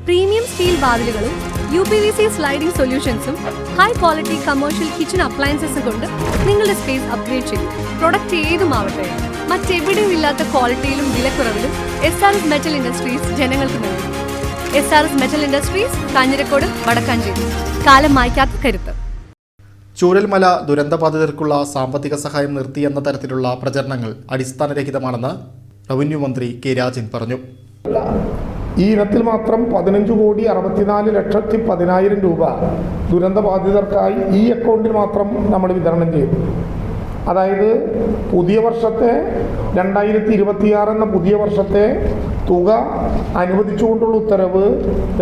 Premium steel വാതിലുകളും UPVC sliding സൊല്യൂഷൻസും high quality commercial kitchen അപ്ലയൻസസും കൊണ്ട് നിങ്ങളുടെ സ്പേസ് അപ്ഗ്രേഡ് ചെയ്യും. പ്രൊഡക്റ്റ് ഏതുമാവട്ടെ, മറ്റെവിടെയും ഇല്ലാത്ത ക്വാളിറ്റിയിലും വിലക്കുറവിലും SRS മെറ്റൽ ഇൻഡസ്ട്രീസ് ജനങ്ങൾക്ക് നൽകും. SRS metal industries, Kanjirakode, Vadakkanchery. കാലം മായ്ക്കാത്ത കരുത്ത്. ചൂരൽമല ദുരന്തബാധിതർക്കുള്ള സാമ്പത്തിക സഹായം നിർത്തിയെന്ന തരത്തിലുള്ള പ്രചരണങ്ങൾ അടിസ്ഥാനരഹിതമാണെന്ന് റവന്യൂ മന്ത്രി കെ രാജൻ പറഞ്ഞു. ഈ ഇനത്തിൽ മാത്രം 15,64,10,000 രൂപ ദുരന്തബാധിതർക്കായി ഈ അക്കൗണ്ടിൽ മാത്രം നമ്മൾ വിതരണം ചെയ്തു. അതായത് പുതിയ വർഷത്തെ 2026 എന്ന പുതിയ വർഷത്തെ തുക അനുവദിച്ചുകൊണ്ടുള്ള ഉത്തരവ്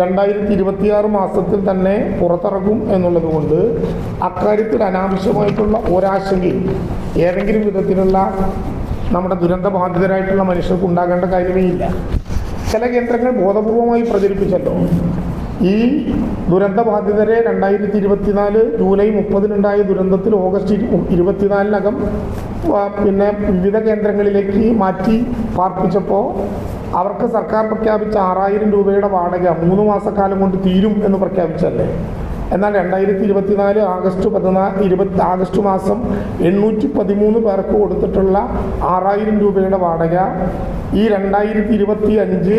2026 മാസത്തിൽ തന്നെ പുറത്തിറക്കും എന്നുള്ളത് കൊണ്ട് അക്കാര്യത്തിൽ അനാവശ്യമായിട്ടുള്ള ഒരാശങ്കയും ഏതെങ്കിലും വിധത്തിലുള്ള നമ്മുടെ ദുരന്തബാധിതരായിട്ടുള്ള മനുഷ്യർക്ക് ഉണ്ടാകേണ്ട കാര്യമേ ഇല്ല. ചില കേന്ദ്രങ്ങൾ ബോധപൂർവമായി പ്രചരിപ്പിച്ചല്ലോ. ഈ ദുരന്തബാധിതരെ 2024 ജൂലൈ 30 ദുരന്തത്തിൽ ഓഗസ്റ്റ് 24 പിന്നെ വിവിധ കേന്ദ്രങ്ങളിലേക്ക് മാറ്റി പാർപ്പിച്ചപ്പോൾ അവർക്ക് സർക്കാർ പ്രഖ്യാപിച്ച 6,000 രൂപയുടെ വാടക 3 മാസക്കാലം കൊണ്ട് തീരും എന്ന് പ്രഖ്യാപിച്ചല്ലേ. എന്നാൽ 2024 ആഗസ്റ്റ് മാസം 813 പേർക്ക് കൊടുത്തിട്ടുള്ള 6,000 രൂപയുടെ വാടക ഈ 2025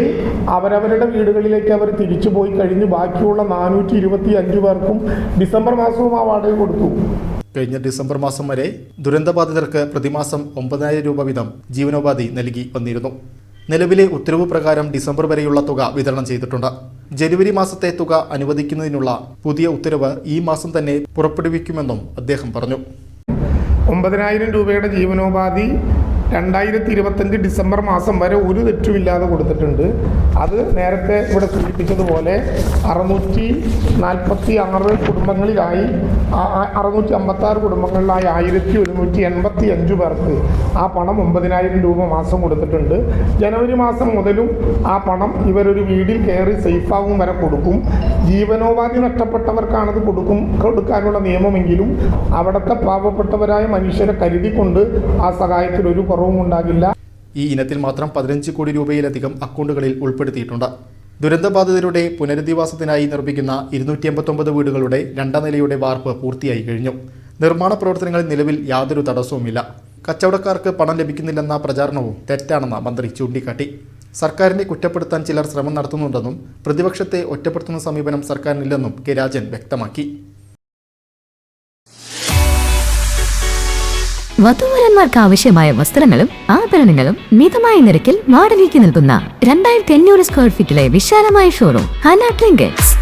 അവരവരുടെ വീടുകളിലേക്ക് അവർ തിരിച്ചു പോയി കഴിഞ്ഞ് ബാക്കിയുള്ള 425 പേർക്കും ഡിസംബർ മാസവും ആ വാടക കൊടുത്തു. കഴിഞ്ഞ ഡിസംബർ മാസം വരെ ദുരന്തബാധിതർക്ക് പ്രതിമാസം 9,000 രൂപ വീതം ജീവനോപാധി നൽകി വന്നിരുന്നു. നിലവിലെ ഉത്തരവ് പ്രകാരം ഡിസംബർ വരെയുള്ള തുക വിതരണം ചെയ്തിട്ടുണ്ട്. ജനുവരി മാസത്തെ തുക അനുവദിക്കുന്നതിനുള്ള പുതിയ ഉത്തരവ് ഈ മാസം തന്നെ പുറപ്പെടുവിക്കുമെന്നും അദ്ദേഹം പറഞ്ഞു. 9,000 രൂപയുടെ ജീവനോപാധി 2025 ഡിസംബർ മാസം വരെ ഒരു തെറ്റുമില്ലാതെ കൊടുത്തിട്ടുണ്ട്. അത് നേരത്തെ ഇവിടെ സൂചിപ്പിച്ചതുപോലെ 646 കുടുംബങ്ങളിലായി 656 കുടുംബങ്ങളിലായി 1,185 പേർക്ക് ആ പണം 9,000 രൂപ മാസം കൊടുത്തിട്ടുണ്ട്. ജനുവരി മാസം മുതലും ആ പണം ഇവരൊരു വീടിൽ കയറി സേഫാവും വരെ കൊടുക്കും. ജീവനോപാധി നഷ്ടപ്പെട്ടവർക്കാണത് കൊടുക്കാനുള്ള നിയമമെങ്കിലും അവിടുത്തെ പാവപ്പെട്ടവരായ മനുഷ്യരെ കരുതിക്കൊണ്ട് ആ സഹായത്തിൽ ഒരു കുറവും ഉണ്ടാകില്ല. ഈ ഇനത്തിൽ മാത്രം 15 കോടി രൂപയിലധികം അക്കൗണ്ടുകളിൽ ഉൾപ്പെടുത്തിയിട്ടുണ്ട്. ദുരന്തബാധിതരുടെ പുനരധിവാസത്തിനായി നിർമ്മിക്കുന്ന 289 വീടുകളുടെ 2ാം നിലയുടെ വാർപ്പ് പൂർത്തിയായി കഴിഞ്ഞു. നിർമ്മാണ പ്രവർത്തനങ്ങളിൽ നിലവിൽ യാതൊരു തടസ്സവുമില്ല. കച്ചവടക്കാർക്ക് പണം ലഭിക്കുന്നില്ലെന്ന പ്രചാരണവും തെറ്റാണെന്ന് മന്ത്രി ചൂണ്ടിക്കാട്ടി. സർക്കാരിനെ കുറ്റപ്പെടുത്താൻ ചിലർ ശ്രമം നടത്തുന്നുണ്ടെന്നും പ്രതിപക്ഷത്തെ ഒറ്റപ്പെടുത്തുന്ന സമീപനം സർക്കാരിനില്ലെന്നും കെ രാജൻ വ്യക്തമാക്കി. വധൂവരന്മാർക്ക് ആവശ്യമായ വസ്ത്രങ്ങളും ആഭരണങ്ങളും മിതമായ നിരക്കിൽ വാടകയ്ക്ക് നൽകുന്ന 2,500 സ്ക്വയർ ഫീറ്റിലെ വിശാലമായ ഷോറൂം ഹന ട്രിങ്കറ്റ്സ്.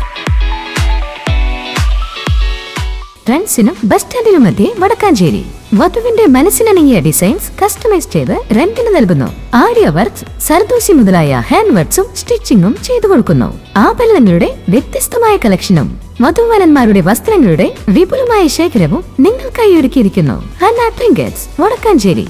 ട്രെൻഡ്സിനും ബസ് സ്റ്റാൻഡിനും മധ്യേ വടക്കാഞ്ചേരി. വധുവിന്റെ മനസ്സിനിണങ്ങിയ ഡിസൈൻസ് കസ്റ്റമൈസ് ചെയ്ത് റെന്റിന് നൽകുന്നു. ആര്യ വർക്ക്സ്, സർദോസി മുതലായ ഹാൻഡ് വർക്ക്സും സ്റ്റിച്ചിങ്ങും ചെയ്തു കൊടുക്കുന്നു. ആഭരണങ്ങളുടെ വ്യത്യസ്തമായ കളക്ഷനും വധൂവരന്മാരുടെ വസ്ത്രങ്ങളുടെ വിപുലമായ ശേഖരവും നിങ്ങൾക്കായി ഒരുക്കിയിരിക്കുന്നു. ഹന ട്രിങ്കറ്റ്സ്, വടക്കാഞ്ചേരി.